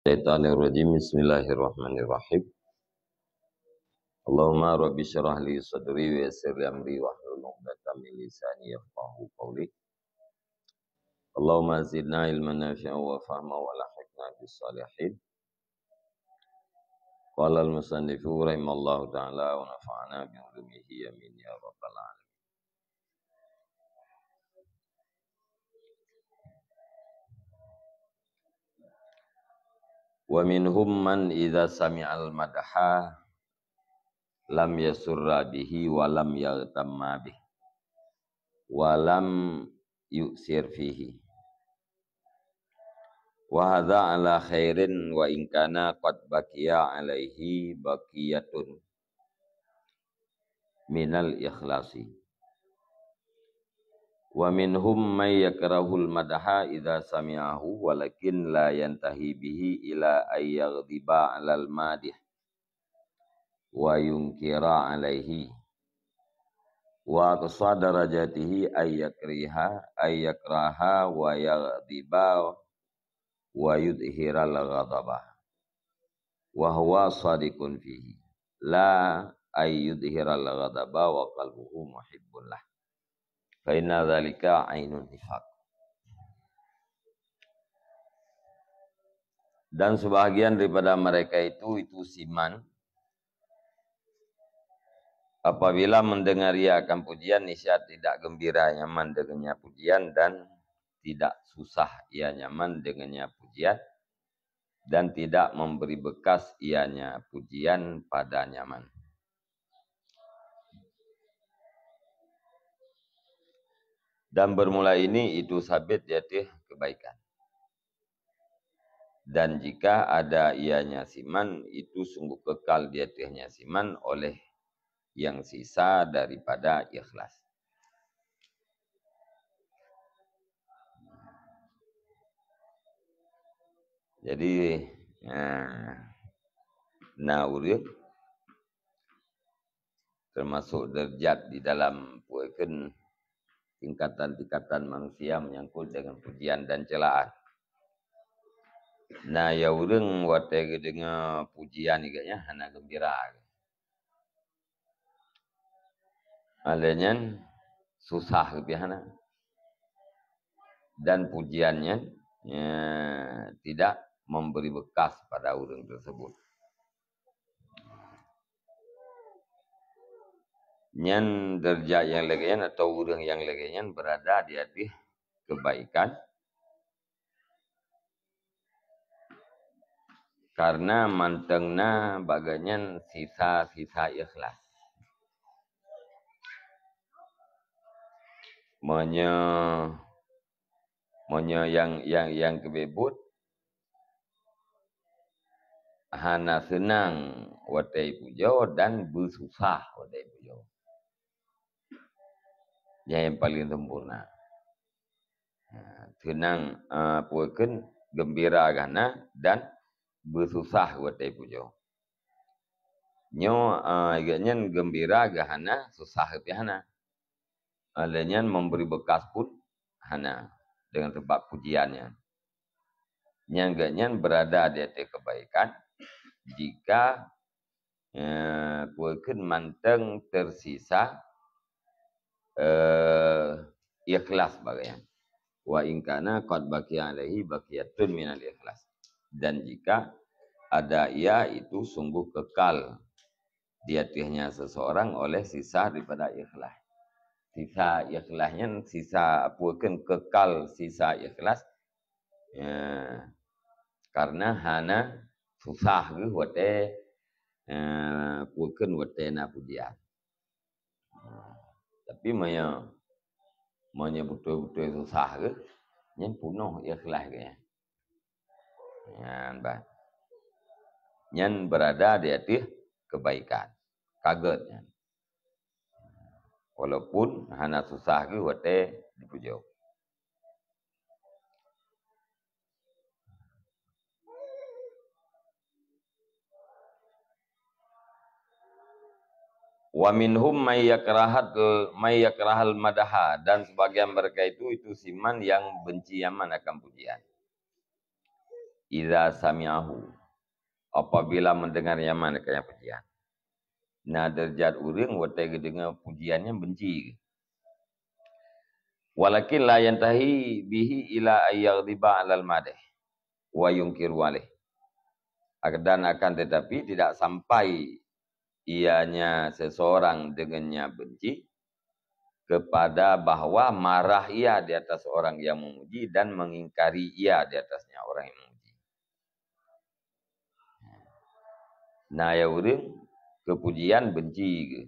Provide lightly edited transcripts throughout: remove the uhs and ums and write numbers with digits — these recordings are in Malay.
Syaitanirrajim. Bismillahirrahmanirrahim. Allahumma rabbi syrah li sadri wa yassir li amri wahlul 'uqdatam min lisani yafqahu qawli. Allahumma zidna ilman nafi'an wa fahma wa lahiqna bis salihin. Qala al-musannifu rahimallahu ta'ala wa nafa'ana bi ulumihi amin ya rabbal alamin. Wa minhum man idza sami'al madha lam yasurra bihi wa lam yaghtamma bihi wa lam yu'sir fihi wa hadza ala khairin wa in kana qad baqiya alaihi baqiyatun minal ikhlasi wa minhum may yakrahul madha idza sami'ahu walakin la yantahi bihi ila ayyaghdiba 'alal madih wa yunkira alaihi wa aqsa darajatihi ayyakraha wa yaghdiba wa yudhiral ghadabah wa huwa sadiqun fihi la ayyudhiral ghadaba wa qalbuhu muhibbun lah fa inna dzalika ainun nifaq. Dan sebahagian daripada mereka itu siman apabila mendengar ia akan pujian, niscaya tidak gembira nyaman dengannya pujian dan tidak susah ia nyaman dengannya pujian dan tidak memberi bekas ianya pujian pada nyaman. Dan bermula ini itu sabit yaitu kebaikan. Dan jika ada ianya siman itu sungguh kekal di atasnya siman oleh yang sisa daripada ikhlas. Jadi nauril termasuk derajat di dalam puaken tingkatan-tingkatan manusia menyangkut dengan pujian dan celaan. Nah ya urang wate dengan pujian iganya hana gembira. Alanya susah lebihana. Dan pujiannya tidak memberi bekas pada urang tersebut. Nyan derajat yang legian atau urang yang legian berada di atas kebaikan karena mantengna baganyan sisa-sisa ikhlas. Monya yang kebebut hana senang watai pujo dan bersusah watai pujo. Yang paling sempurna. Senang puaken gembira gana dan bersusah watai pujo. Nyo iganyan gembira gahana susah pihana. Alanya memberi bekas pun hana dengan sebab pujiannya. Nyanganyan berada di atas kebaikan jika puaken manteng tersisa ikhlas bagaian. Wa ingkana qad baqiya alaihi baqiyatun minal ikhlas. Dan jika ada ia itu sungguh kekal di atasnya seseorang oleh sisa daripada ikhlas. Sisa ikhlasnya sisa puaken kekal sisa ikhlas karena hana susah ke wate puaken wate na pujian. Tapi monya betul-betul susah ke nyen penuh ikhlas ke nyen berada di atas kebaikan kaget nyen. Walaupun hana susah ke wate dipujo. Wa minhum may yakrahal madaha, dan sebagian mereka itu siman yang benci aman akan pujian. idza sami'ahu, apabila mendengar yang mana kaya pujian. Nah derajat urang watai dengar pujiannya benci. Walakin la yantahi bihi ila ayyadhiba 'alal madih wa yunkiru alaih. Dan akan tetapi tidak sampai ianya seseorang dengannya benci kepada bahwa marah ia di atas orang yang memuji dan mengingkari ia di atasnya orang yang memuji. Nah ya urang kepujian benci.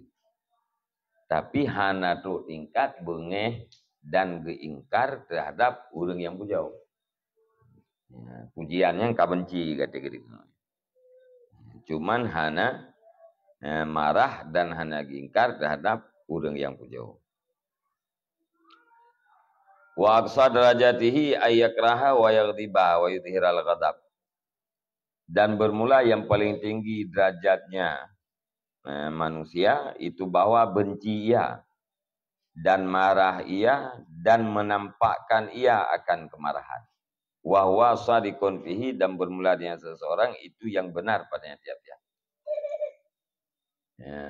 Tapi hana tu tingkat bengeh dan geingkar terhadap orang yang pujau. Ya, pujiannya ka benci kata gitu. Cuman hana marah dan hana geingkar terhadap orang yang pujau. Wa aqsa darajatihi ayyakraha wa yaghdiba wa yudhiral ghadab. Dan bermula yang paling tinggi derajatnya manusia itu bahwa benci ia dan marah ia dan menampakkan ia akan kemarahan. Wa huwa shadiqun fihi, dan bermula dengan seseorang itu yang benar padanya tiap-tiap. Ya,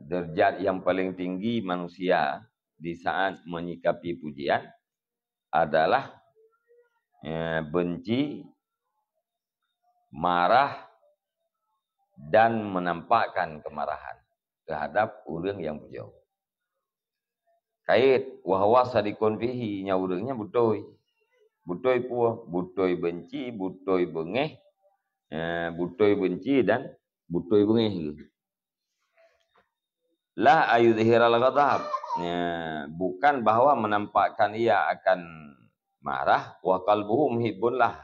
derajat yang paling tinggi manusia di saat menyikapi pujian adalah benci, marah, dan menampakkan kemarahan terhadap orang yang pujau. Kait wahwa sadikun fihi, nya urangnya butoi. Butoi puah, butoi benci, butoi bengeh, butoi benci dan butoi bengeh. La ayudhiral ghadab. Bukan bahwa menampakkan ia akan marah, wa qalbuhu muhibbun lah.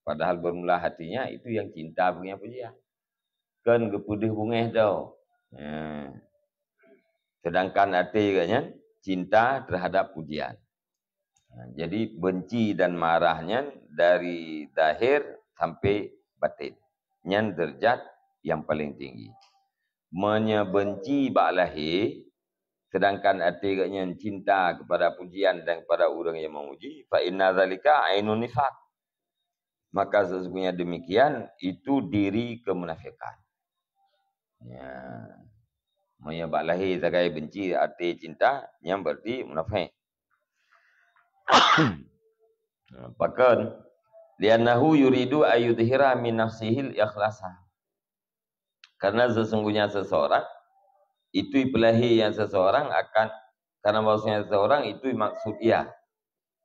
Padahal bermula hatinya itu yang cinta punya pujian. Kan gepudih bungeh tau. Sedangkan hati katanya cinta terhadap pujian. Jadi benci dan marahnya dari zahir sampai batin. Nyan derajat yang paling tinggi. Menyebenci ba'lahi, sedangkan hati katanya cinta kepada pujian dan kepada orang yang memuji, fa inna zalika ainun nifaq. Maka sesungguhnya demikian itu diri kemunafikan. Ya. Menyebab lahir sebagai benci arti cinta yang berarti munafik. Bahkan li'annahu yuridu ayyudhira min nafsihil ikhlasa. Karena sesungguhnya seseorang itu pelahi yang seseorang akan, karena maksudnya seseorang itu maksud ia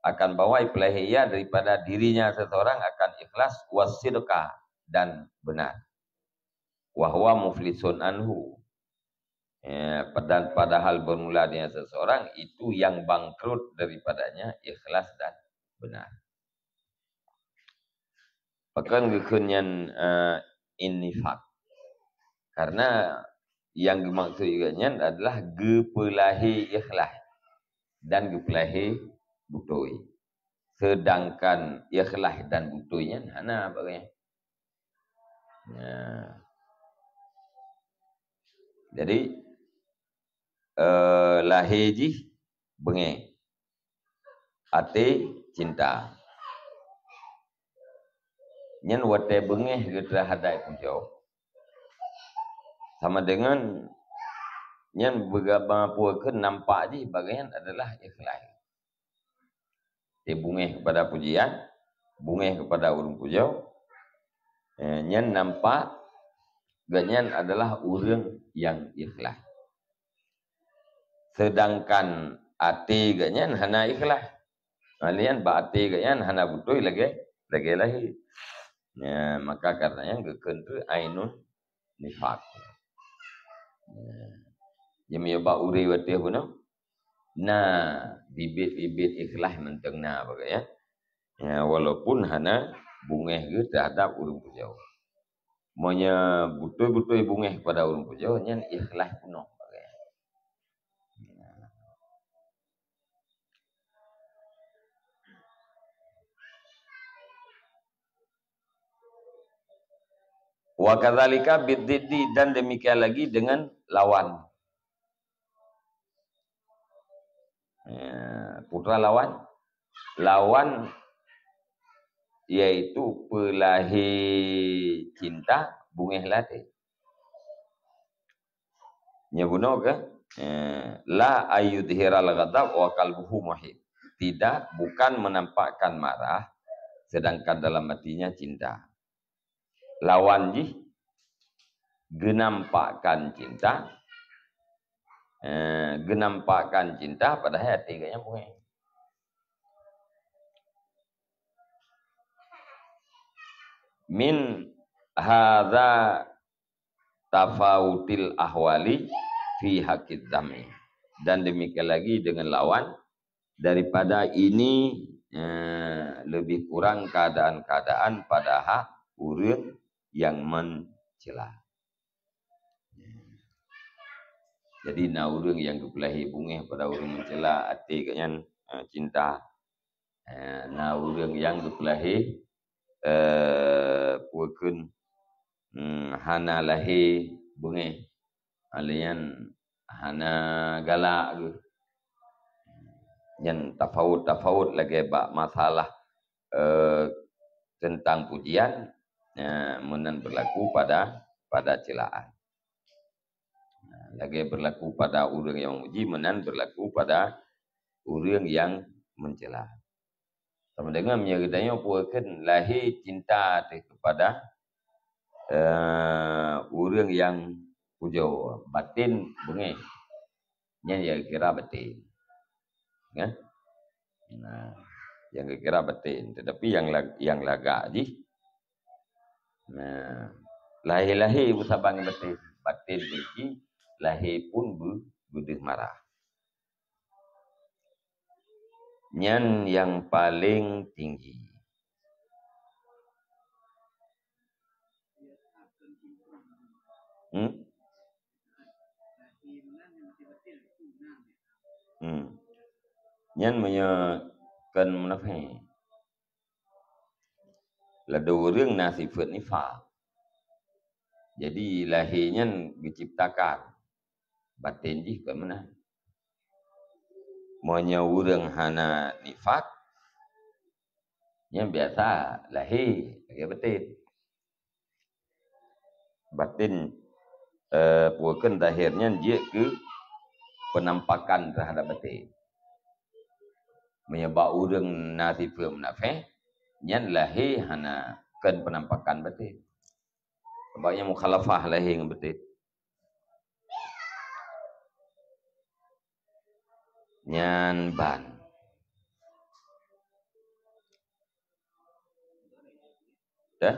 akan bawa pelahi ia daripada dirinya seseorang akan ikhlas wasidqa dan benar. Wahwa muflisun anhu. Padahal bermula dengan seseorang itu yang bangkrut daripadanya ikhlas dan benar. Bahkan kekunyan innifaq. Karena yang dimaksud ianya adalah gepelahi ikhlas dan gepelahi butoi. Sedangkan ikhlas dan butoinya mana bagaimana? Jadi lahiji bengeh, ate cinta. Nyen wate bengeh kita hadai pujau. Sama dengan nyen bergabung puakeun nampak je bagian adalah ikhlas. Te bengeh kepada pujian, bengeh kepada urang pujau. Nyen nampak ganyan adalah urang yang ikhlas. Sedangkan ati ganyan hana ikhlas. Kalian ba ati ganyan hana butoi lagi lahi. Ya, maka karenanya gekeun tu ainun nifaq. Ya menyebab uri watih puno. Nah, bibit-bibit ikhlas mentengna bagai ya. Ya, walaupun hana bungeh ge terhadap urang pujau. Monya butoi-butoi bungeh pada urang pujau nyan ikhlas puno. Wa kadzalika biddiddi, dan demikian lagi dengan lawan. Putra lawan. Lawan yaitu pelahi cinta bungeh latih. Nyabuno ke la ayyudhiral ghadab wa qalbuhu muhib. Tidak, bukan menampakkan marah sedangkan dalam hatinya cinta. Lawan ji genampakkan cinta, genampakkan cinta padahal hati kayaknya bungeh. Min hadza tafawutil ahwali fi haqqid dami. Dan demikian lagi dengan lawan daripada ini lebih kurang keadaan-keadaan pada hak urang yang mencela. Jadi na urang yang dipelahi bungeh pada urang mencela hati kayaknya cinta. Na urang yang dipelahi pukeun hana lahi bungeh alian hana galak ke yang tafawut lagi bak masalah tentang pujian menan berlaku pada celaan. Lagi berlaku pada urang yang memuji menan berlaku pada urang yang mencela. Sama dengan menyertanya puakan lahir cinta kepada urang yang pujo batin bengeh. Yang kira batin. Kan? Nah, yang kira batin, tetapi yang laga ji. Nah, lahir usabang batin biji, lahir pun budih marah. Nyan yang paling tinggi. Nyan menyekan menafai. Lada urang na sifat nifak. Jadi lahirnya diciptakan. Batin ji ke mana? Monya urang hana nifak. Yang biasa lahir lagi batin. Batin puakan tahirnya dia ke penampakan terhadap batin. Menyebab urang na sifat menafai. Nyan lahir hana kan penampakan batin. Sebabnya mukhalafah lahir dengan batin. Nyan ban. Dah?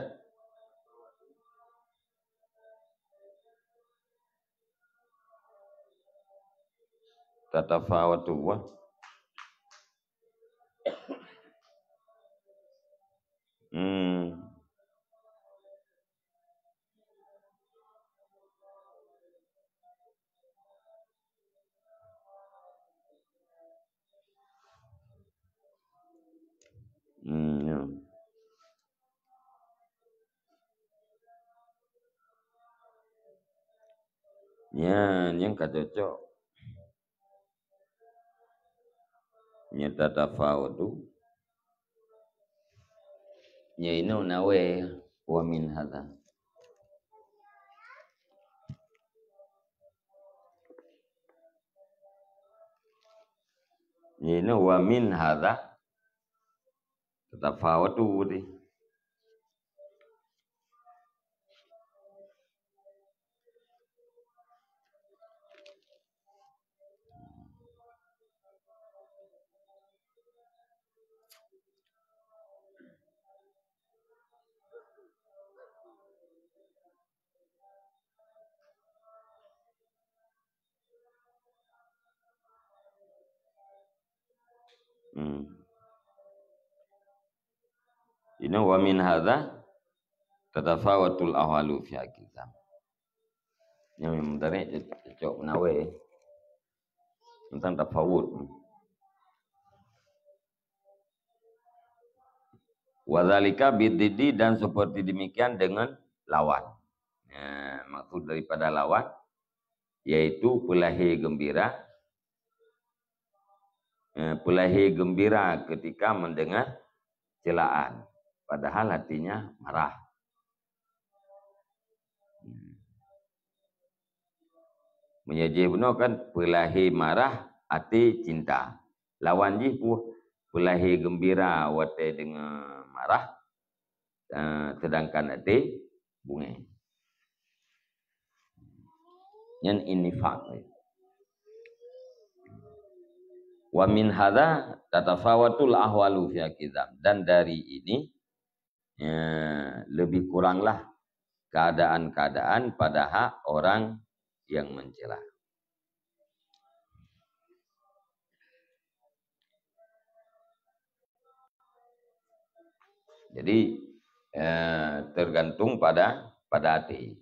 Tatafawatu wa. Ya. Yang kacocok. Nyata tafawutu. Nyainu nawe wa min hadha. Nyainu wa min hadha. Tafawutu di. Ini wa min hadha tatafawatul ahwalu fi hakikat. Yang mentari cocok nawe tentang tafawut. Wadzalika bididi dan seperti demikian dengan lawan. Maksud daripada lawan yaitu pelahi gembira. Pelahi gembira ketika mendengar celaan. padahal hatinya marah. Menyaji benar kan pelahi marah, hati cinta. Lawan ji pu pelahi gembira wate dengan marah, sedangkan hati bunga. Yang ini fakta. Wa min hadza tatafawatul ahwalu fi akidam, dan dari ini lebih kuranglah keadaan-keadaan pada hak orang yang mencela. Jadi tergantung pada hati.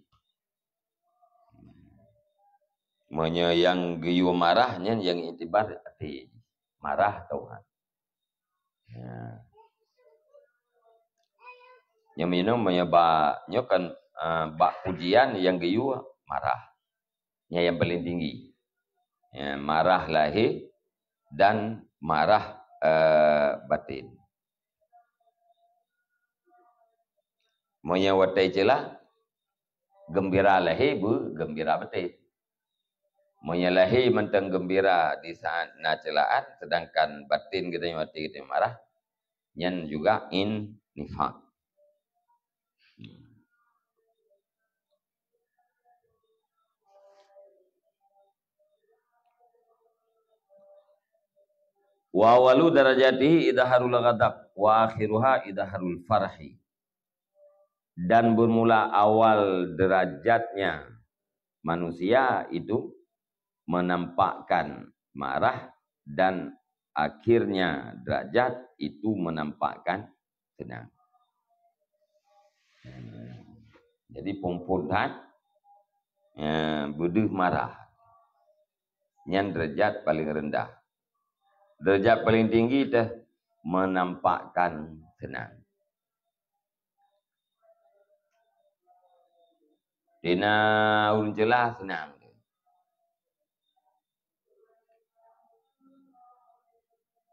Yang geyu marahnya yang itibar hati marah Tuhan. Yang minum menyebabnya kan bak pujian yang geyu marah. Yang paling tinggi. Marah lahir dan marah batin. Monya watai celah gembira lahir bu gembira batin. Monya lahir mentang gembira di saat nak celaan, sedangkan batin kita yang mati kita marah, yang juga nifaq. Wa walu darajatihi idharul ghadab wa akhiruha idharul farhi. Dan bermula awal derajatnya manusia itu menampakkan marah, dan akhirnya derajat itu menampakkan senang. Jadi pempunan buduh marah yang derajat paling rendah. Derajat paling tinggi dah menampakkan senang. Dina ulun celah senang.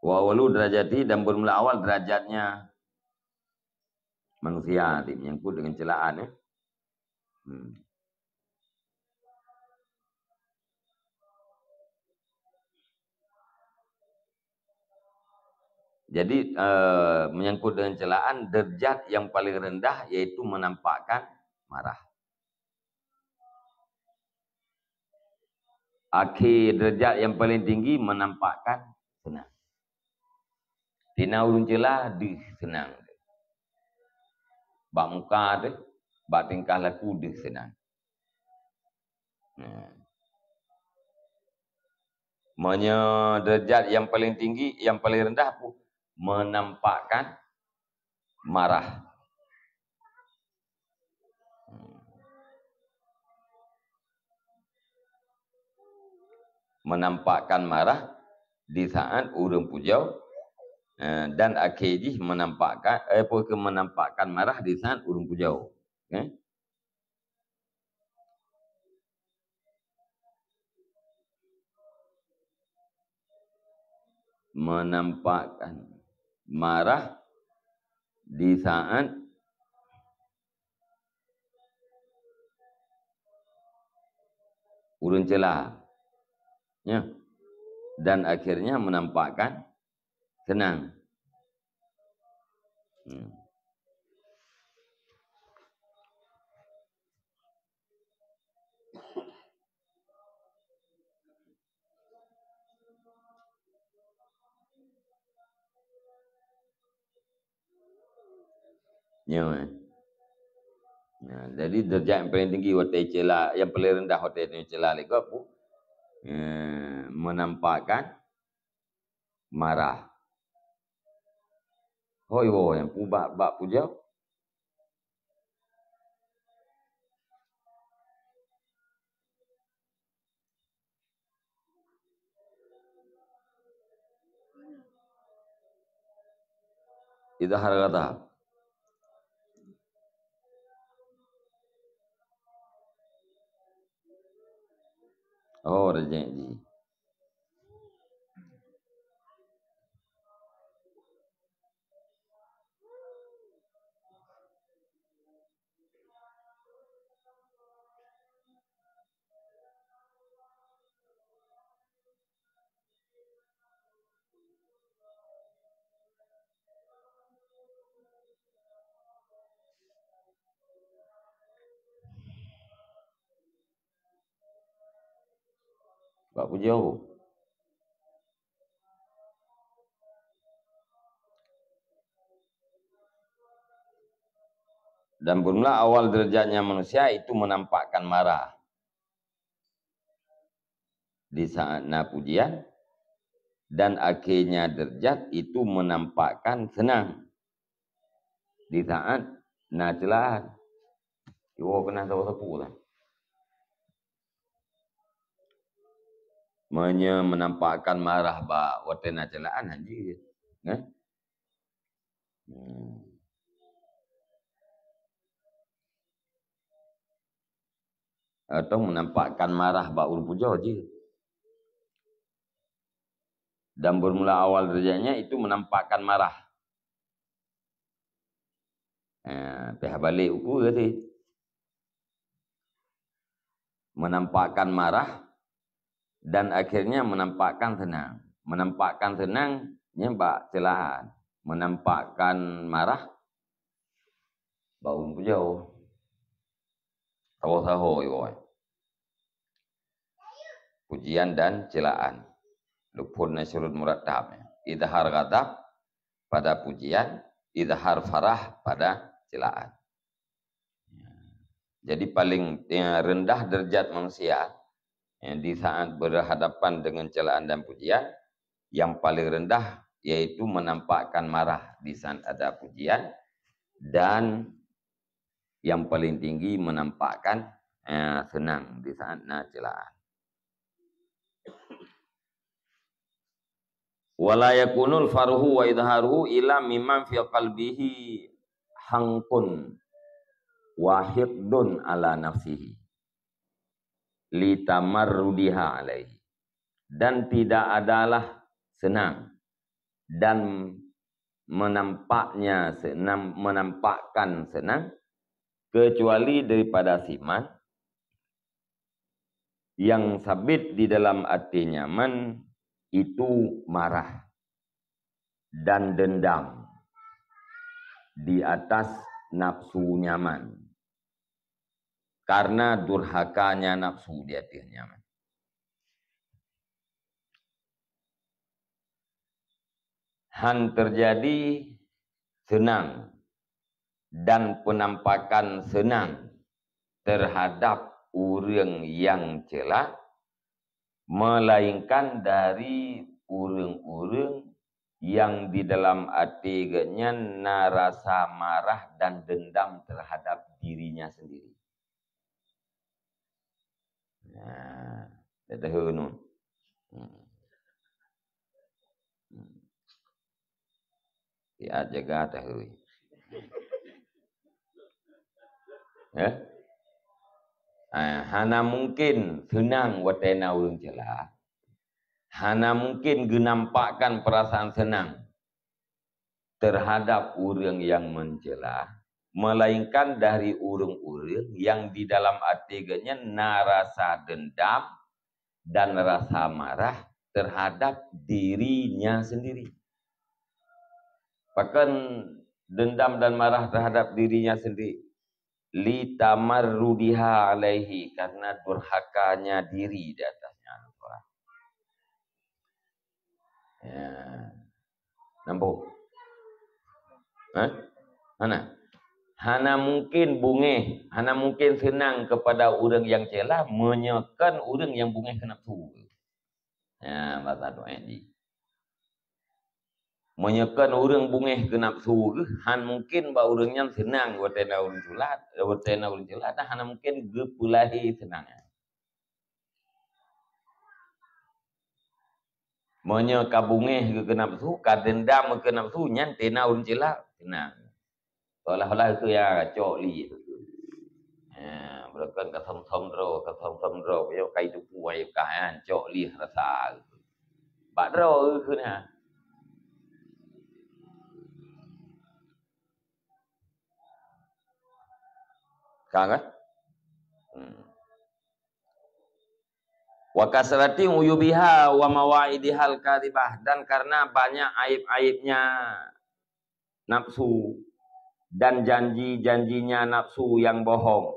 Wa walu derajati, dan bermula awal derajatnya manusia menyangkut dengan celaan. Jadi menyangkut dengan celaan, derajat yang paling rendah yaitu menampakkan marah. Akhir derajat yang paling tinggi menampakkan senang. Dina ulun celah di senang. Bak muka tu, bak tingkah laku di senang. Monya derajat yang paling tinggi, yang paling rendah pun menampakkan marah. Menampakkan marah di saat urang pujau, dan akhirnya menampakkan marah di saat urang pujau. Menampakkan marah di saat urang celah, dan akhirnya menampakkan senang. Jadi derajat yang paling tinggi hotel celah, yang paling rendah hotel celah lagi apa? Menampakkan marah. Hoi wo yang bak pujau. Idhar kata. Oh, rezeki. Bak jauh. Dan bermula awal derajatnya manusia itu menampakkan marah di saat na pujian, dan akhirnya derajat itu menampakkan senang di saat na celaan. Iwo kena tahu sapu lah. Menampakkan marah ba watena celaan haji. Nah. Atau menampakkan marah ba ul pujo je. Dan bermula awal derajatnya itu menampakkan marah. Pihak balik uku tadi. Menampakkan marah dan akhirnya menampakkan senang. Menampakkan senang nyembak celahan. Menampakkan marah baun pujau. Tahu-tahu iwoi. Pujian dan celaan. Lupun nasyurud muradab. Idhar ghadab pada pujian, idhar farah pada celaan. Jadi paling rendah derajat manusia di saat berhadapan dengan celaan dan pujian, yang paling rendah yaitu menampakkan marah di saat ada pujian, dan yang paling tinggi menampakkan senang di saat ada celaan. Wala yakunul faruhu wa idharuhu ila mimman fi qalbihi hangkun wahidun ala nafsihi litamarrudiha alaihi. Dan tidak adalah senang dan menampakkan senang kecuali daripada siman yang sabit di dalam hati nyaman itu marah dan dendam di atas nafsu nyaman. Karena durhakanya nafsu di hati nyaman. Han terjadi senang dan penampakan senang terhadap orang yang cela, melainkan dari orang-orang yang di dalam hatinya rasa marah dan dendam terhadap dirinya sendiri. Nah, dah tahu nu. Ya jaga tahu. Ya. Hana mungkin senang watena urang celah. Hana mungkin genampakkan perasaan senang terhadap orang yang mencela, melainkan dari orang-orang yang di dalam hatinya rasa dendam dan rasa marah terhadap dirinya sendiri. Bahkan dendam dan marah terhadap dirinya sendiri. Litamarrudiha alaihi, karena durhakanya diri di atasnya. Ya. Nampak? Hana mungkin bungeh, hana mungkin senang kepada orang yang celah, menyekan orang yang bungeh kena nafsu. Ya, bahasa doa ini. Menyekan orang bungeh ke nafsu, han mungkin ba orangnya senang watena urang culat, watena urang celat, hana mungkin gepulahi senang. Menyeka bungeh ke nafsu, kadendam ke nafsu, nyan tena urang celat, senang. Seolah-olah itu ya cok li. Berkan kasam-sam ro, yo kai tu puai kan cok li rasa. Bak ro ke na. Kan? Wa kasrati uyubiha wa mawaidihal kadhibah, dan karena banyak aib-aibnya nafsu dan janji-janjinya nafsu yang bohong.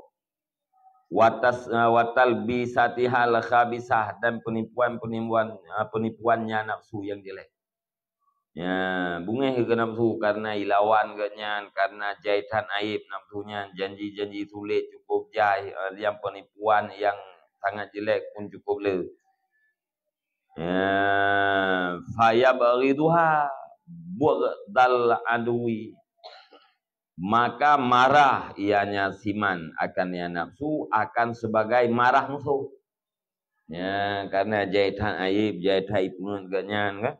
watal bisatihal khabisah, dan penipuannya nafsu yang jelek. Ya, bungeh ke nafsu karena ilawan kenyan, karena jahitan aib nafsunya, janji-janji sulit cukup jahit, yang penipuan yang sangat jelek pun cukup le. Ya, fayabghiduha bughdal adui, maka marah ianya siman akan yang nafsu akan sebagai marah musuh. Ya, karena jahitan aib pun kenyan kan.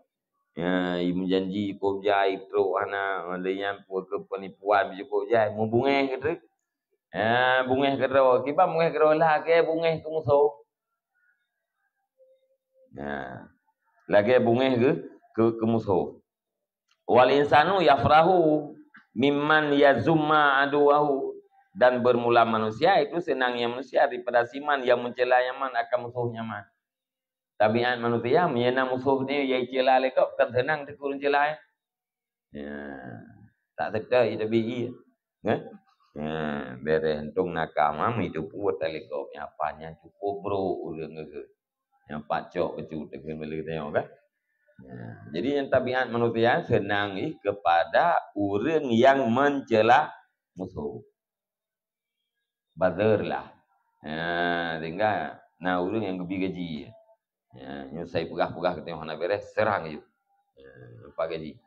Ya, menjanji kau jai pro ana adanya ke penipuan kau jai mu bungeh gitu. Ya, bungeh kero kiba bungeh kero lah ke bungeh tu musuh. Ya. Lagi bungeh ke musuh. Wal insanu yafrahu mimman yazumma aduwahu, dan bermula manusia itu senangnya manusia daripada siman yang mencela yaman akan musuhnya man. Tabiat manusia menyenang musuh ni yang cela lekok kan senang tekul cela. Ya. Tak sedar itu bi. Kan? Ya, beres entung nakam itu puat lekok apanya cukup bro urang ke. Yang pacok kecut dengan beli tengok kan. Ya, jadi yang tabiat manusia senang kepada orang yang mencela musuh. Bazar lah. Ya, tinggal nah orang yang lebih gaji. Ya, nyusai pegah-pegah ke tengok nak beres serang je. Ya, lupa gaji.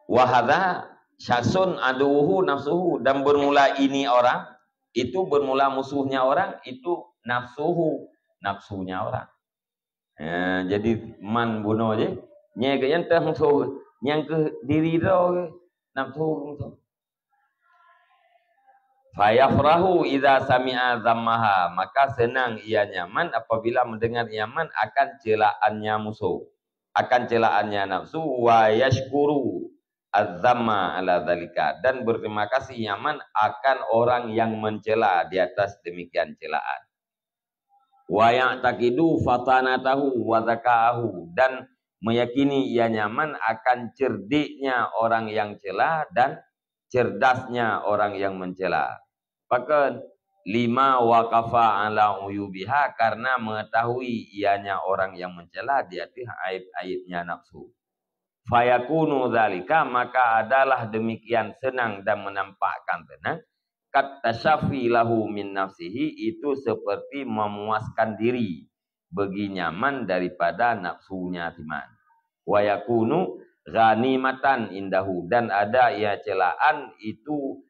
Wahada syasun aduhu nafsuhu, dan bermula ini orang itu bermula musuhnya orang itu nafsunya orang. Ya, jadi man bunuh je nya ke yang musuh yang ke diri ro nafsu musuh. Fayafrahu idza sami'a dhammaha, maka senang ia nyaman apabila mendengar nyaman akan celaannya musuh, akan celaannya nafsu, wa yashkuru az-dhamma ala dzalika, dan berterima kasih nyaman akan orang yang mencela di atas demikian celaan. Wa ya'taqidu fatanatahu wa zakaahu, dan meyakini ia nyaman akan cerdiknya orang yang cela dan cerdasnya orang yang mencela. Bahkan lima waqafa ala uyubiha, karena mengetahui ianya orang yang mencela di atas aib-aibnya nafsu. Fayakunu dzalika, maka adalah demikian senang dan menampakkan tenang. Kat tasyafi lahu min nafsihi, itu seperti memuaskan diri bagi nyaman daripada nafsunya timan. Wa yakunu ghanimatan indahu, dan ada ia celaan itu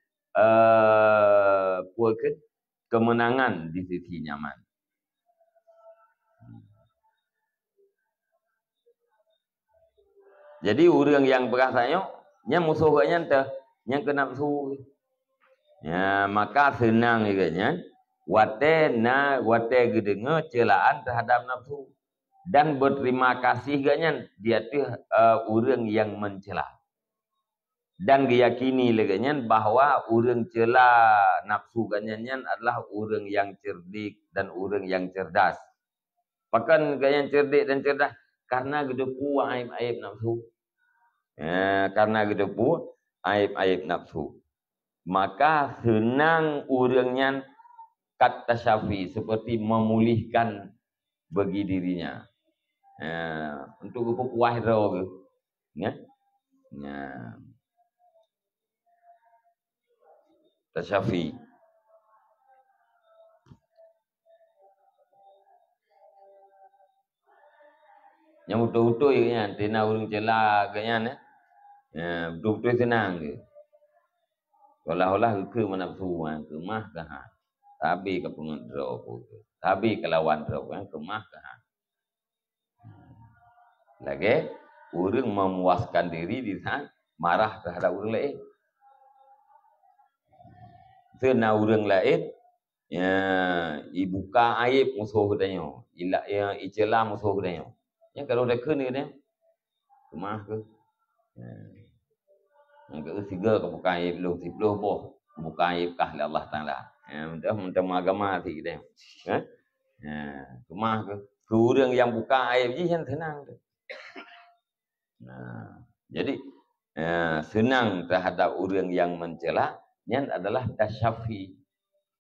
kemenangan di sisi nyaman. Jadi orang yang berasanya nya musuhnya entah yang kena nafsu. Ya, maka senang iganya wate gedenga celaan terhadap nafsu, dan berterima kasih ganya dia tu orang yang mencela, dan diyakini leganya bahwa orang cela nafsu ganyan adalah orang yang cerdik dan orang yang cerdas. Bahkan ganyan cerdik dan cerdas karena gedepu aib-aib nafsu. Ya, karena gedepu aib-aib nafsu. Maka senang orangnya kata syafi, seperti memulihkan bagi dirinya. Ya, untuk puas roh. Ya. Ya. Tasyafi. Yang betul-betul ya, tina orang cela kayaknya. Ya, betul-betul senang ke. Olah-olah ke menafsuan, ke mah ke ha. Tapi ke pengendro pun. Tapi ke lawan roh kan ke mah ke ha. Lagi orang memuaskan diri di saat marah terhadap orang lain. Senang orang lain ya ibuka aib musuh katanya. Ila ya icela musuh katanya. Ya kalau dah kena ni kemah ke. Yang ketiga kebuka aib lu 10 boh. Kebuka aib kah Allah Taala. Ya minta agama ti kita. Ha? Ya kemah ke. Ke orang yang buka aib je yang tenang tu. Nah, jadi senang terhadap orang yang mencela, nyan adalah tasyafi.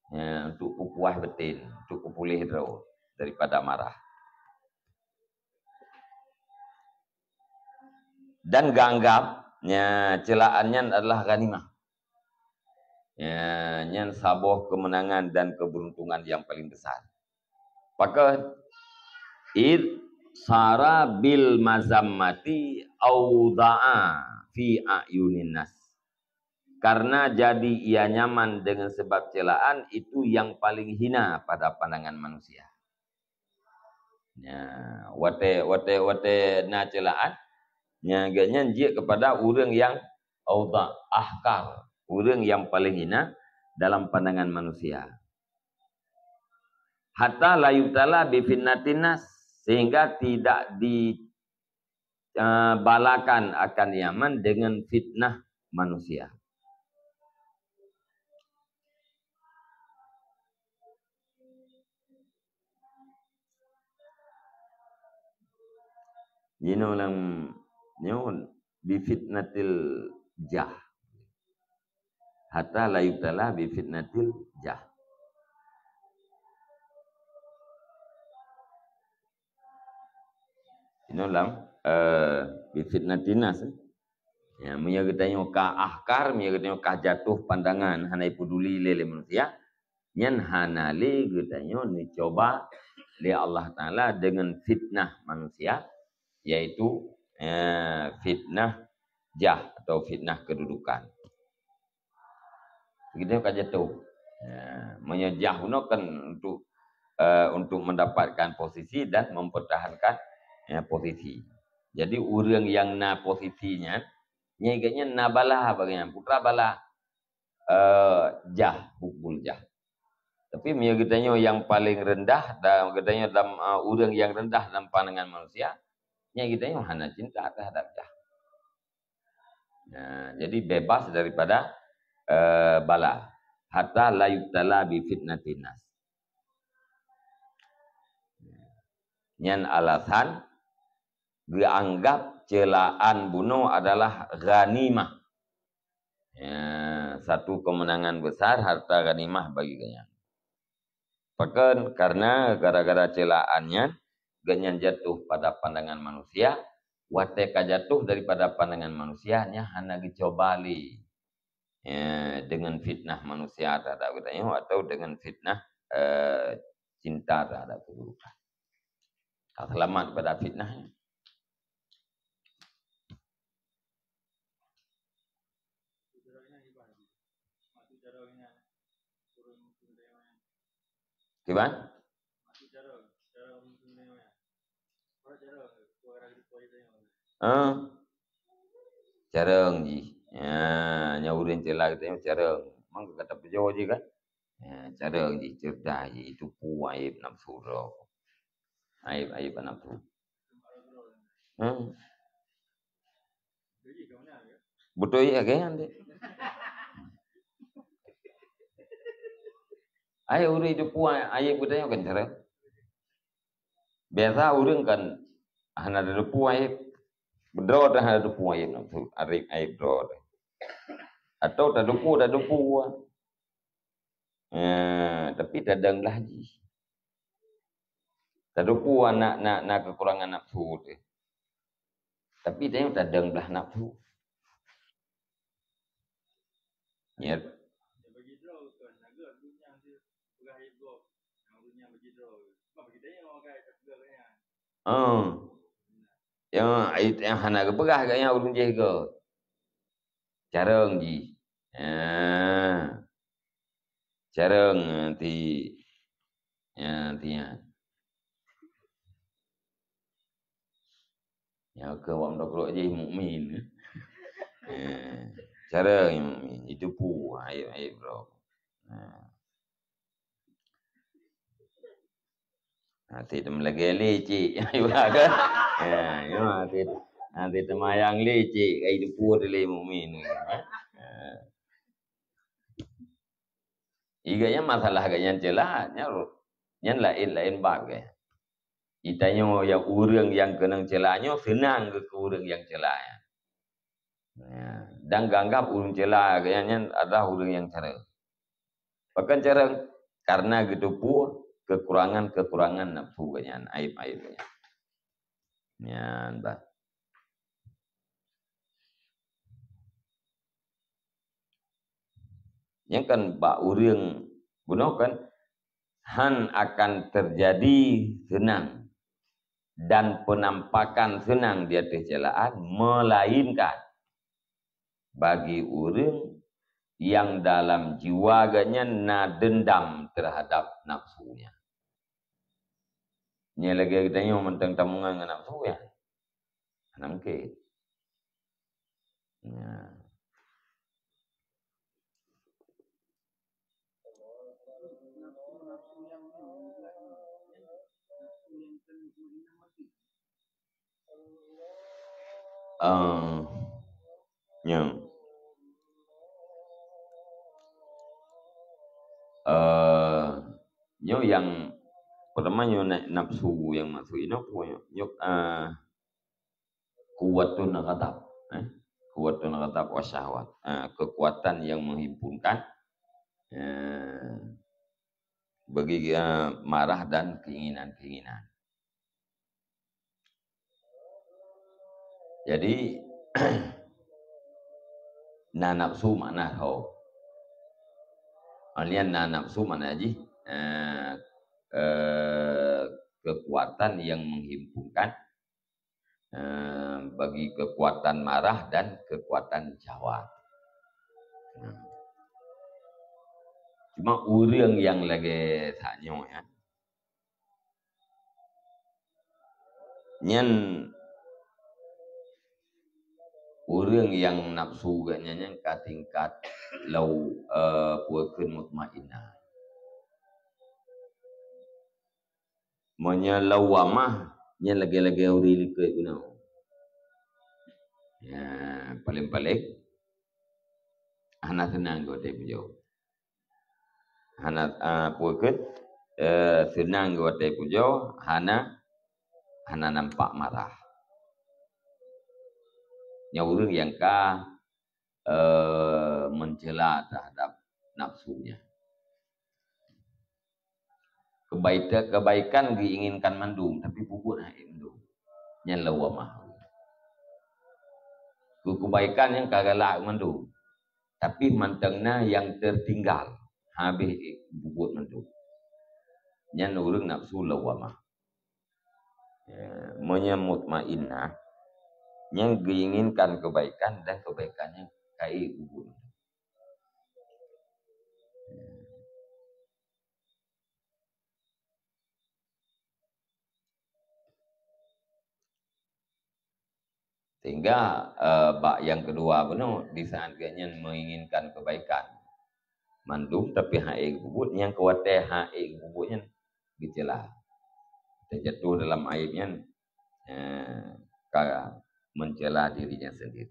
Untuk puas betin, untuk pulih daripada marah. Dan ganggapnya celaannya adalah ghanimah. Nyan sabuh kemenangan dan keberuntungan yang paling besar. Maka sara bil mazammati auda'a fi ayunin nas. Karena jadi ia nyaman dengan sebab celaan itu yang paling hina pada pandangan manusia. Wate na celaan nyaganya jik kepada orang yang auda ahkar, orang yang paling hina dalam pandangan manusia. Hatta la yubtala bi fitnatinas, sehingga tidak dibalakan akan Yaman dengan fitnah manusia. Jino lam nyon bi fitnatil jah. Hatta la yubtala bi fitnatil jah. Jino lam bi fitnatinas. Ya, munya katanya ka ahkar, munya katanya ka jatuh pandangan hanai peduli lele manusia. Nyan hanale katanya ni coba li Allah Taala dengan fitnah manusia, yaitu fitnah jah atau fitnah kedudukan. Begitu kan jatuh. Menyejah kan untuk mendapatkan posisi dan mempertahankan posisi. Jadi orang yang na posisinya nyeganya na bala bagian putra bala jah hukul jah. Tapi dia katanya yang paling rendah dan katanya dalam orang yang rendah dalam pandangan manusia, nya katanya hanya cinta terhadap jah. Jadi bebas daripada bala. Hatta la yubtala bi fitnatinas. Nyan alasan dianggap celaan bunuh adalah ghanimah. Satu kemenangan besar, harta ghanimah bagi ganyan. Bahkan karena gara-gara celaannya ganyan jatuh pada pandangan manusia, wateka jatuh daripada pandangan manusianya hanya dicobali dengan fitnah manusia terhadap katanya atau dengan fitnah cinta terhadap keburukan. Selamat pada fitnahnya. Gimana? Careng ji. Nyaurin celah katanya careng. Mang kata pejawa je kan? Careng ji cerdas ji itu aib nafsu roh. Aib nafsu. Betul ya kan? Ayo urang itu aib katanya kan careng. Biasa urang kan hana ada aib. Berdua dah ada aib nafsu. Aib berdua. Atau tak dupu. Tapi dadang lagi. Tak dupu nak kekurangan nafsu tu. Tapi dia dadang belah nafsu. Ya. Yang hana ke pegah gaya ulun je ke. Careng ji. Careng nanti ya ke wang dokro je mukmin. Careng mukmin itu aib bro. Nanti tem lagi leceh ayo kan. Nanti temayang leceh kai depu dele mukmin. Iganya masalah ganyan celah nyan lain bagai. Itanya yang urang yang kenang celahnya senang ke urang yang celahnya. Dan ganggap ulun cela kayaknya ada ulun yang cara. Bahkan cara karena gitu pun kekurangan nafsu kayaknya, aib-aibnya. Nyan bah. Yang kan bak urang bunuh kan han akan terjadi senang dan penampakan senang di atas celaan melainkan bagi orang yang dalam jiwanya na dendam terhadap nafsunya. Nya lagi kita nyo mentang tamungan dengan nafsu ya. Nangkit. Ya. Yang nyo yang pertama nyo nafsu yang masuk ini nyo kuwatun ghadab, kuwatun ghadab wa syahwat, kekuatan yang menghimpunkan bagi marah dan keinginan-keinginan. Jadi na nafsu mana tahu. Alian na nafsu mana aja kekuatan yang menghimpunkan bagi kekuatan marah dan kekuatan syahwat. Cuma orang yang lagi tanya ya. Nyen orang yang nafsu gaknya ke tingkat lau puakeun mutmainnah. Monya lawamah nya lagi-lagi uri likut guna. Ya, paling-paling hana senang go te pujo. Hana puakeun senang go te pujo, hana nampak marah. Nya orang yang mencela terhadap nafsunya. Kebaikan diinginkan mandung tapi pupuk mendung. Nya lawamah. Kebaikan yang kagak mandung. Tapi mantengna yang tertinggal habis bubut mendung. Nya orang nafsu lawamah. Monya mutmainnah yang diinginkan kebaikan dan kebaikannya kai bubut. Sehingga bak yang kedua benar di saat kayaknya menginginkan kebaikan mandum tapi hae bubut yang kuatnya hae bubutnya dicela terjatuh dalam aibnya mencela dirinya sendiri.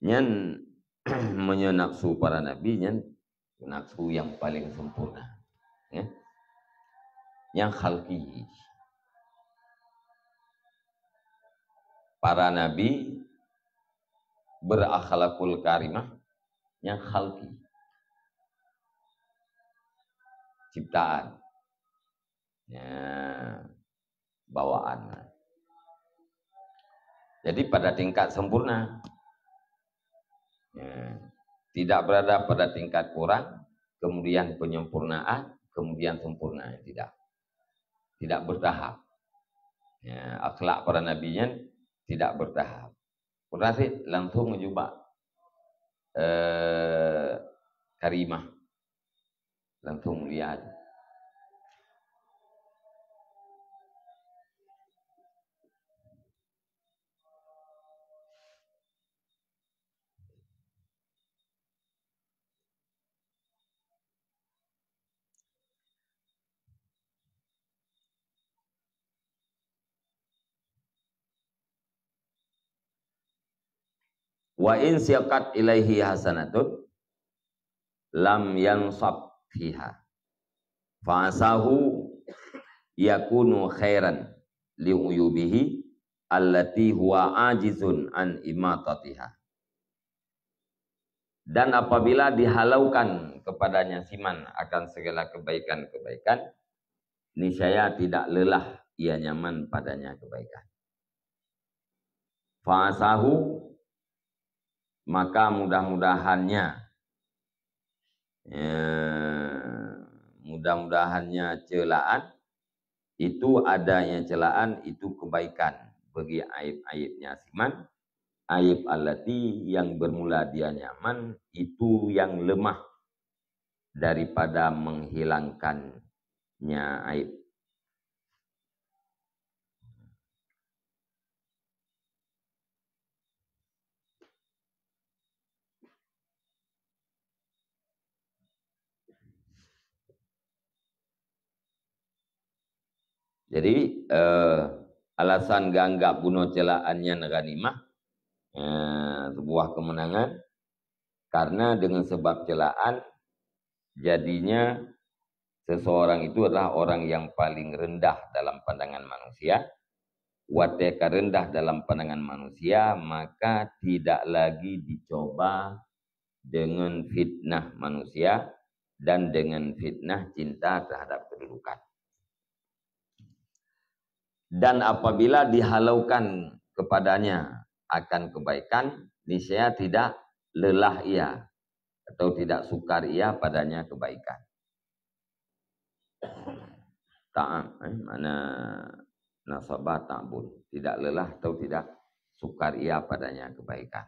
Nyan menye nafsu para nabi nyan nafsu yang paling sempurna ya. Yang khalqi para nabi berakhlakul karimah yang khalqi ciptaan ya, bawaan. Jadi pada tingkat sempurna ya, tidak berada pada tingkat kurang kemudian penyempurnaan kemudian sempurna, tidak bertahap ya, akhlak para nabinya tidak bertahap. Berarti langsung mencoba karimah langsung lihat. Wa in siaqat ilaihi hasanatun lam yansab fiha. Fa'asahu yakunu khairan li'uyubihi allati huwa ajizun an imatatiha. Dan apabila dihalaukan kepadanya siman akan segala kebaikan-kebaikan, niscaya tidak lelah ia nyaman padanya kebaikan. Fa'asahu, maka mudah-mudahannya celaan, itu adanya celaan itu kebaikan bagi aib-aibnya siman. Aib allati yang bermula dia nyaman itu yang lemah daripada menghilangkannya aib. Jadi alasan ganggap bunuh celaannya ghanimah, sebuah kemenangan, karena dengan sebab celaan jadinya seseorang itu adalah orang yang paling rendah dalam pandangan manusia. Wateka rendah dalam pandangan manusia, maka tidak lagi dicoba dengan fitnah manusia dan dengan fitnah cinta terhadap kedudukan. Dan apabila dihalaukan kepadanya akan kebaikan, niscaya tidak lelah ia atau tidak sukar ia padanya kebaikan. Mana nasabah ta'bun, tidak lelah atau tidak sukar ia padanya kebaikan.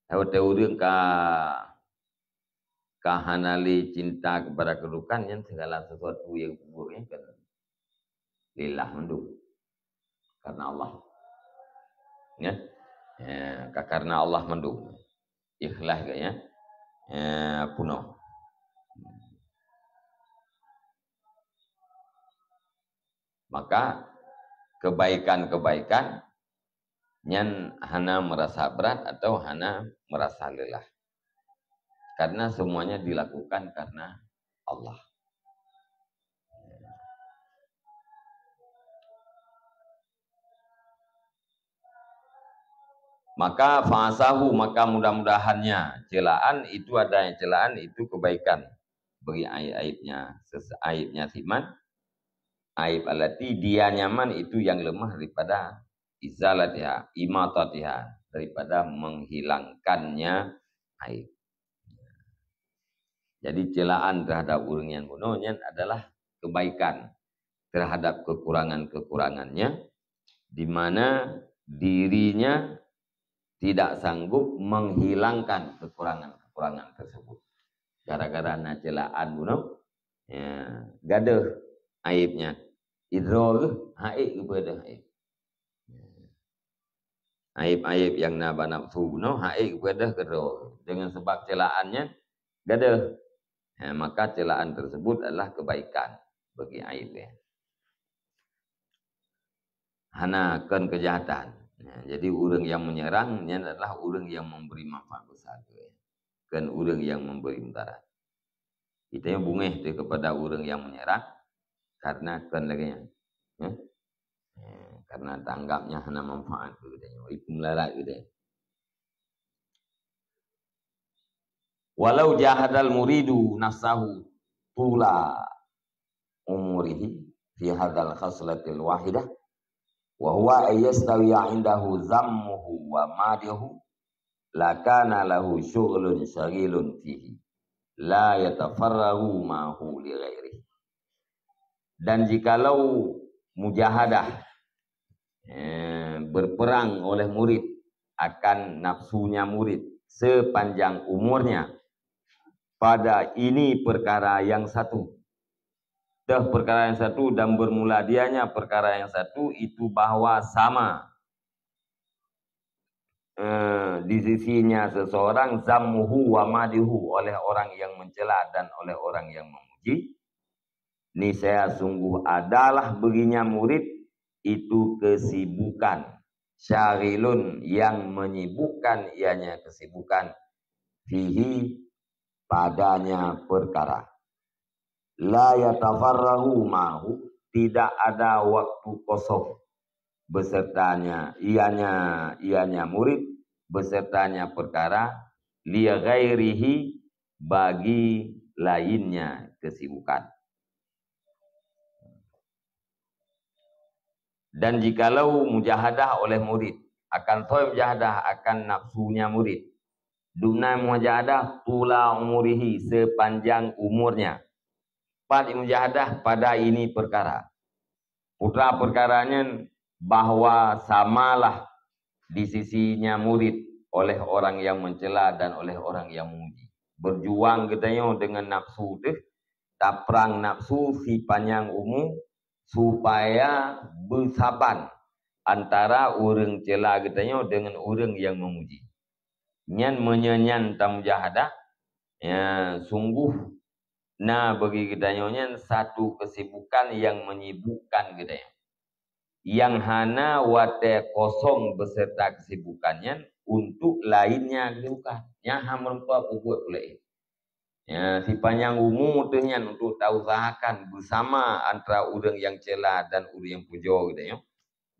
Tahu orang kahanali cinta kepada kedudukan yang segala sesuatu yang buruknya kan lillah mendung karena Allah, ya, karena Allah mendung ikhlas kayaknya puno. Maka kebaikan-kebaikan yang hana merasa berat atau hana merasa lelah, karena semuanya dilakukan karena Allah. Maka fa'asahu, maka mudah-mudahannya celaan itu adanya celaan itu kebaikan bagi aibnya siman. Aib alati dia nyaman itu yang lemah daripada izalatiha, imatatiha, daripada menghilangkannya aib. Jadi celaan terhadap orang yang bunuhnya adalah kebaikan terhadap kekurangan-kekurangannya, di mana dirinya tidak sanggup menghilangkan kekurangan-kekurangan tersebut. Gara-gara celaan bunuh, ya, gaduh aibnya. Idrol haib kepada aib. Aib-aib yang naba nafsu bunuh haib kepada kedua. Dengan sebab celaannya gaduh. Ya, maka celaan tersebut adalah kebaikan bagi aibnya. Hana kan kejahatan. Ya, jadi orang yang menyerangnya adalah orang yang memberi manfaat besar. Kan orang yang memberi mudarat. Kita yang bungeh kepada orang yang menyerang karena kan lagi ya. Karena tanggapnya hanya manfaat katanya. Itu melarat gitu. Walau jahadal muridu nafsahu tula umurihi fi hadzal khaslatil wahidah wa huwa ayastawiya indahu zammuhu wa madihu la kana lahu syughlun syagilun fihi la yatafarrahu ma'hu li ghairihi. Dan jikalau mujahadah berperang oleh murid akan nafsunya murid sepanjang umurnya pada ini perkara yang satu, perkara yang satu, dan bermula dianya perkara yang satu itu bahwa sama di sisinya seseorang zammuhu wa madihu, oleh orang yang mencela dan oleh orang yang memuji, niscaya sungguh adalah baginya murid itu kesibukan syaghilun yang menyibukkan ianya kesibukan fihi padanya perkara, la yatafarrahu mahu, tidak ada waktu kosong besertanya ianya murid besertanya perkara, li ghairihi, bagi lainnya kesibukan. Dan jikalau mujahadah oleh murid akan mujahadah akan nafsunya murid, dumna mujahadah tula umurihi, sepanjang umurnya, pada mujahadah pada ini perkara, putra perkaranya bahwa samalah di sisinya murid oleh orang yang mencela dan oleh orang yang memuji. Berjuang katanya dengan nafsu tu, taprang nafsu si panjang umur supaya bersaban antara orang cela katanya dengan orang yang memuji. Nyan menyanyan tamujahadah, ya sungguh nah bagi katanya satu kesibukan yang menyibukkan katanya, yang hana wate kosong beserta kesibukannya untuk lainnya kesibukan. Yang hampa buat pula. Ya, si panjang umur tu nyan untuk tahu usahakan bersama antara orang yang cela dan orang yang puja gitu ya.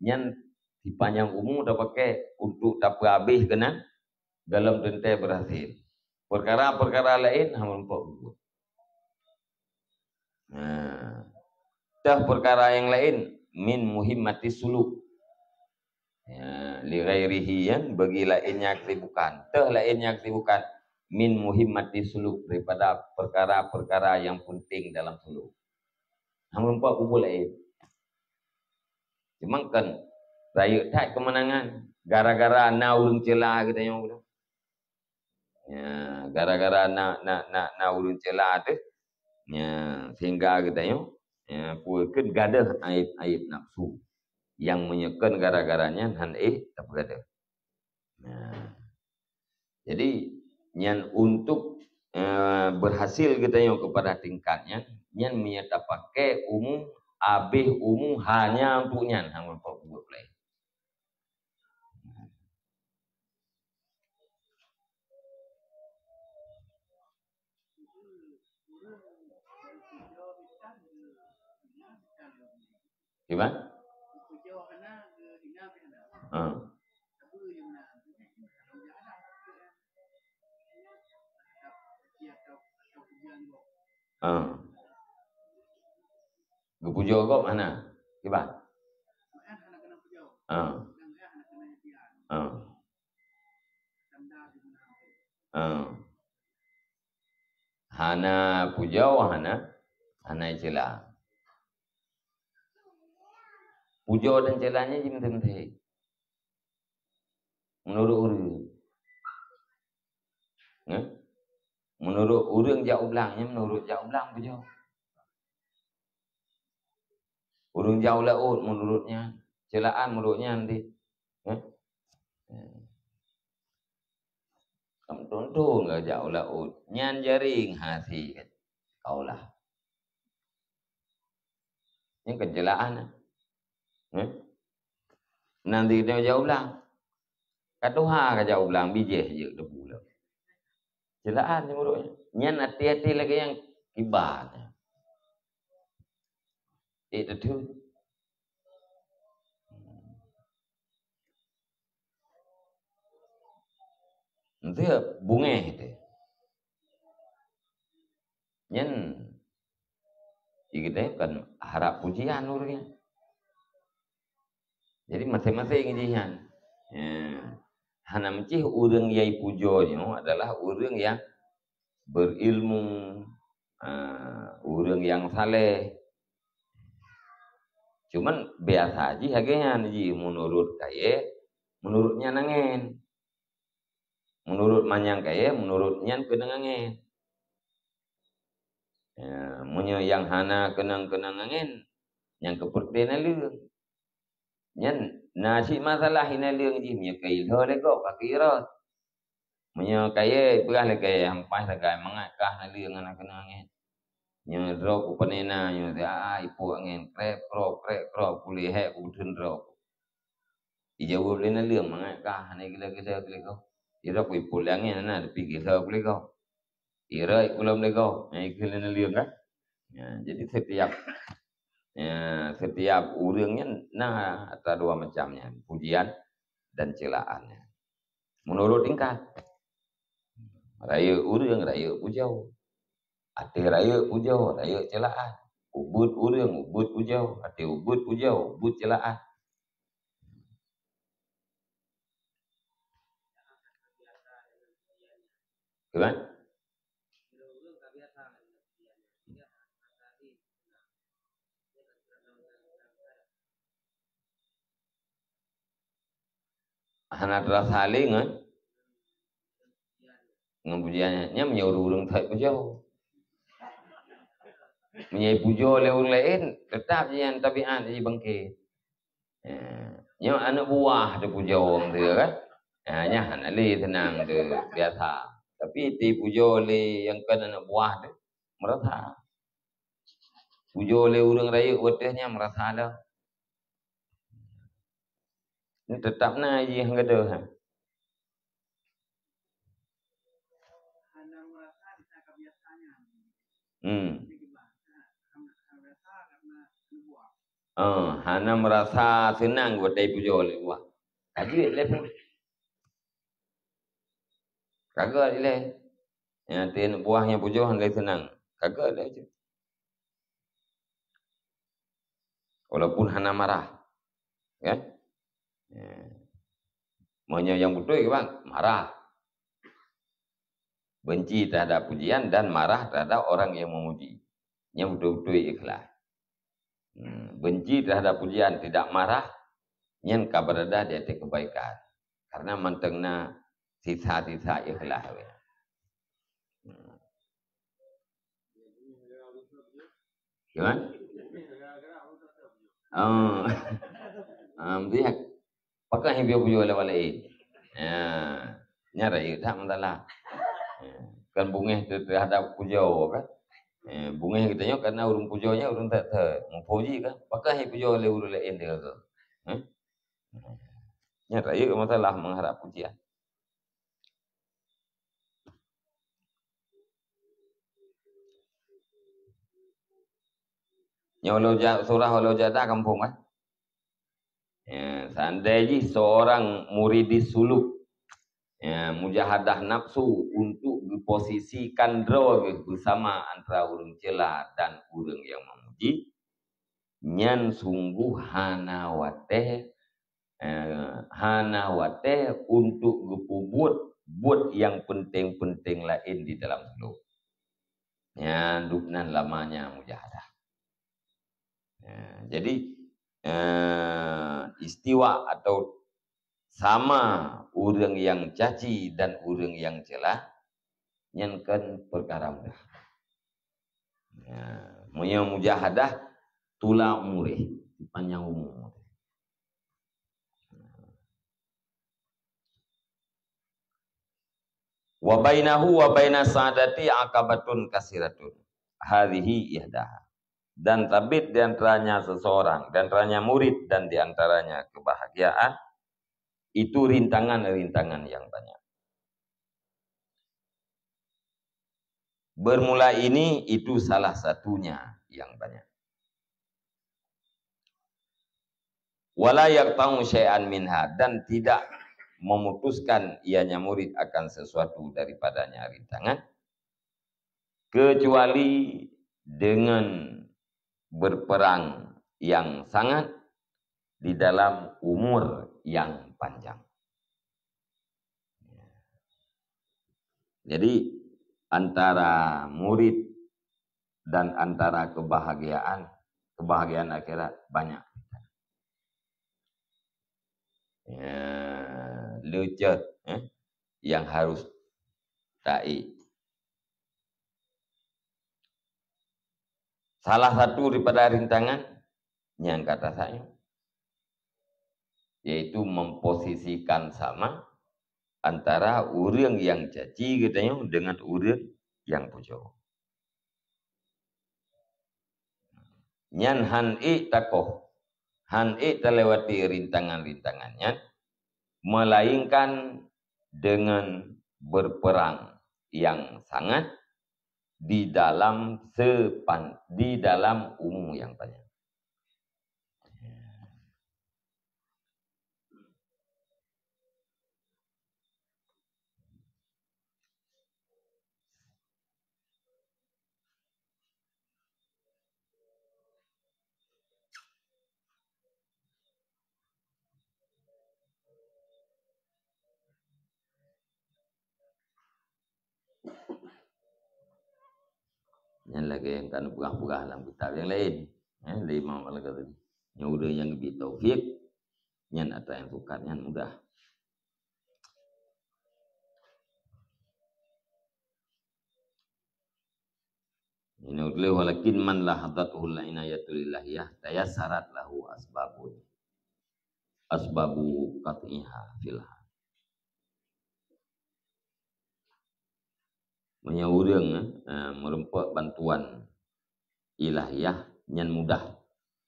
Nyan si panjang umur dah pakai untuk tak habis kena dalam tentai berhasil. Perkara-perkara lain hampa buat. Nah, dah perkara yang lain min muhimmati suluk. Ya, li ghairihi yan, bagi lainnya kesibukan. Tah lainnya kesibukan min muhimmati suluk, daripada perkara-perkara yang penting dalam suluk. Hamun pak kubul lain. Cuma kan raya tak kemenangan gara-gara na urung celah kita yang udah. Ya, gara-gara na urung celah tu, ya, sehingga kita yang ya puakeun gadah aib-aib nafsu yang menyekan gara-garanya han tak berada. Nah, jadi nyan untuk berhasil kita yang kepada tingkatnya, nyan menyata pakai umum abih umum hanya untuk nyan hang buat play. Gimana? Gepujo kok mana? Gimana? Hana pujau hana cela. Pujau dan celanya jim-jim. Menurut orang. Menurut orang jauh belangnya, menurut jauh belang pujau. Orang jauh laut menurutnya, celaan menurutnya nanti. Kamu tonton enggak jauh laut, nyan jaring hasil kaulah. Ini kecelaan. Nanti dia jauh belang. Katuha ka jauh belang bijih je debu lah. Celaan ni menurutnya. Nyan hati-hati lagi yang kibar. Itu tu. Nanti bunga itu. Nyan kita kan harap pujian orangnya. Jadi masing-masing jihan. Hana mencih orang yang pujonya adalah orang yang berilmu, orang yang saleh. Cuman biasa aja harganya ji menurut kaya, menurutnya nangen. Menurut manyang kaya, menurutnya kenangan. Ya, munyo yang hana kenang-kenang angin, yang kepertian lu. Nyan Nah, si masalah hina leung ji nya kai lo le go ka kira. Nya kai belah le kai hampas le kai mangakah na leung anak kena nge. Nya ro ku panena nya ipu ngen krep kro pulih he ku thun ro. Ijau le na leung mangakah na gila gila gila go. Ira ku ipu le ngen na pi gila pulih go. Ira ikulom le go. Gila na leung kan. Ya, jadi setiap urangnya ada dua macamnya, pujian dan celaannya. Menurut tingkat, raya urang, raya pujau. Ati raya pujau, raya celaan. Ubud urang, ubud pujau. Ati ubud pujau, ubud celaan. Gimana? Anak rasa saling kan? Pujiannya menyuruh urang tak pujau. Menyai pujau oleh orang lain, tetap yang tabiat jadi bangkit. Nya anak buah ada pujau orang dia kan? Nya anak li tenang tu biasa. Tapi ti pujau li yang kan anak buah tu merasa. Pujau li urang raya wedahnya merasa dah. Ini tetap na je yang ada. Hana merasa senang buat day pujau li buah. Kaji le pun. Kagak le. Yang tin buahnya pujau han senang. Kagak le je. Walaupun hana marah. Kan? Maunya yang betul ke bang? Marah. Benci terhadap pujian dan marah terhadap orang yang memuji. Yang betul-betul ikhlas. Benci terhadap pujian, tidak marah. Yang kabarada di atas kebaikan. Karena mantengna sisa-sisa ikhlas. Gimana? Dia pakai yang biar pujian oleh nyari tak masalah. Kan bunga terhadap pujau kan? Bunga kita nyo karena urung pujaunya urung tak mempuji kan? Pakai yang pujau oleh urung lain dia tu. Nyari masalah mengharap pujian. Nyolo surah Walau Jadah kampung kan? Seandainya seorang murid suluk mujahadah nafsu untuk diposisikan bersama antara urang cela dan urang yang memuji, nyan sungguh hana wateh untuk buat yang penting-penting lain di dalam suluk. Duknan lamanya mujahadah. Jadi istiwa atau sama urang yang caci dan urang yang celah nyankan perkara mudah. Monya mujahadah tula umurih panjang umur. Wa bainahu wa bainas sa'adati aqabatun kasiratun. Hadhihi ihdaha. Dan tabit di antaranya seseorang, di antaranya murid dan di antaranya kebahagiaan, itu rintangan-rintangan yang banyak. Bermula ini itu salah satunya yang banyak. Wala yaqta'u syai'an minha, dan tidak memutuskan ianya murid akan sesuatu daripadanya rintangan, kecuali dengan berperang yang sangat di dalam umur yang panjang. Jadi antara murid dan antara kebahagiaan akhirat banyak. Lucut yang harus ta'i. Salah satu daripada rintangan yang kata saya, yaitu memposisikan sama antara urang yang caci katanya dengan urang yang pujo. Nyan han'i takoh, han'i terlewati rintangan-rintangannya, melainkan dengan berperang yang sangat di dalam umum yang banyak. Yang lagi yang kan purah-purah dalam kitab yang lain, dari Imam Al-Ghazali. Yang udah yang lebih taufik, yang atau yang sukar, yang mudah. Ini udah walakin man lahadatul inayatul ilahiyah tayassarat lahu asbabu qat'iha filha. Menyaurang merempak bantuan ilahiyah yang mudah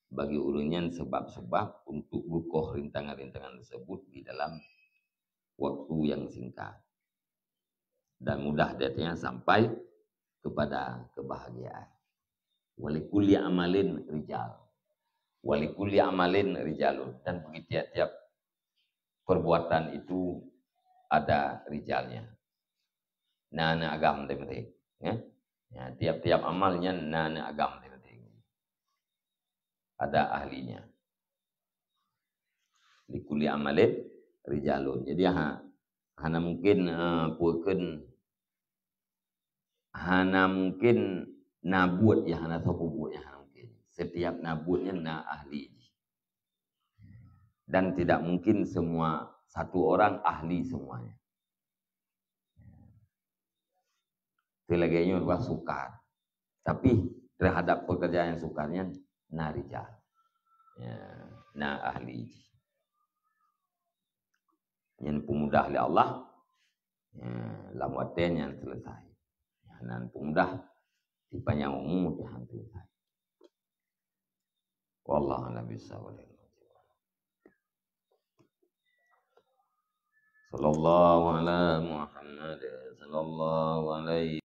bagi ulunyan sebab-sebab untuk bukoh rintangan-rintangan tersebut di dalam waktu yang singkat dan mudah datanya sampai kepada kebahagiaan. Walikulli amalin rijal, walikulli amalin rijalun, dan bagi tiap-tiap perbuatan itu ada rijalnya. Nana agam penting, ya. Ya, tiap-tiap amalnya nana agam penting. Ada ahlinya. Likulli amalin rijalun. Jadi hana mungkin hana mungkin nabut ya, hana sobubut ya, hana mungkin. Setiap nabutnya na ahli. Dan tidak mungkin semua satu orang ahli semuanya. Selagainya adalah sukar. Tapi terhadap pekerjaan yang sukarnya na rijal. Ya, na ahli. Yang pemudah oleh Allah, ya, lamwatan yang selesai. Dan pemudah di banyak umum Tuhan selesai. Wallahu a'lam bishawab. Sallallahu ala Muhammad sallallahu alaihi